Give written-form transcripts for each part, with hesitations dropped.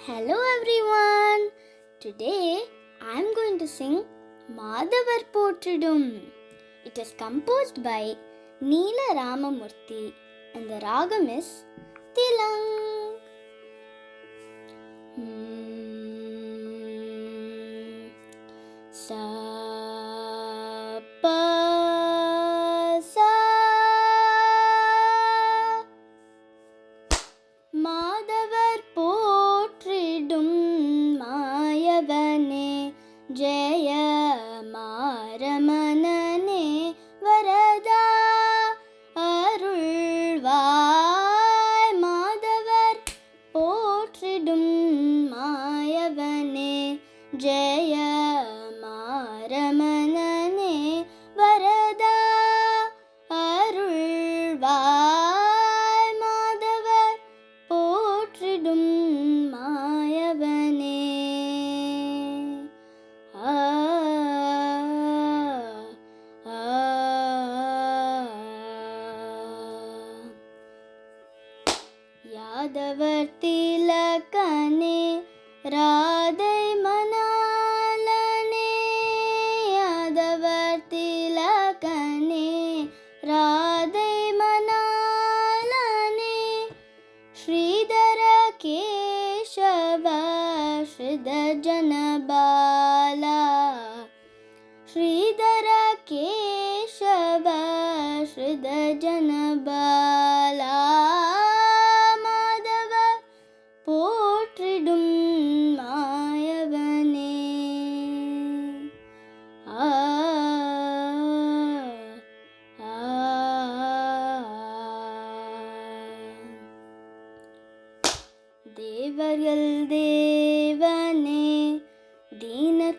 Hello everyone. Today I am going to sing Madhavar Potridum. It is composed by Neela Ramamurthy and the ragam is Tilang. Sa pa sa Madhavar Potridum Mayavane Jaya Maramanane Varada Arulvai Madhavar Potridum Mayavane Jaya Maramanane Varada Arulvai Madhavar Potridum Mayavane. Yadavar tilakane Radhai manalane Yadavar tilakane Radhai manalane Sridhara Keshava Sridhar Janabala Sridhara Keshava Sridhar Janabala Madhavar Potridum Mayavane. தேவர்கள் தேவனே தீனச்சரண்யனே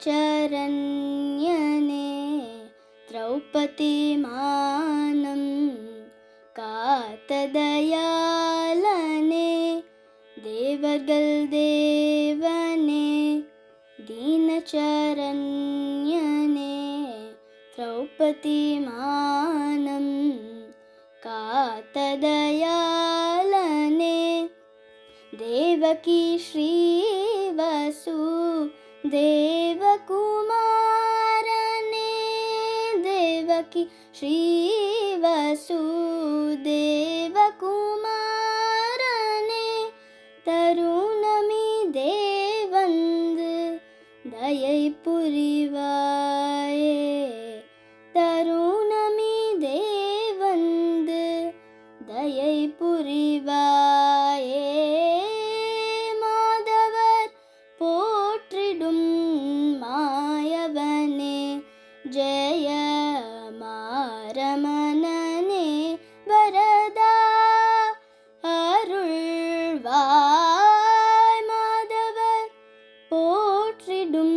திரௌபதி மானம் காத்ததயாலனே தேவர்கள் தேவனே தீனச்சரண்யனே திரௌபதி மானம் காத்ததயாலனே தேவகி ஸ்ரீவசு தேவகுமாரனே தேவகி ஸ்ரீவசு தேவகுமாரனே தருணமி தேவந்து தயை புரிவாயே தருணமி தேவந்து தயை புரிவாயே Jaya Maramanane Varada Arulvai Madhavar Potridum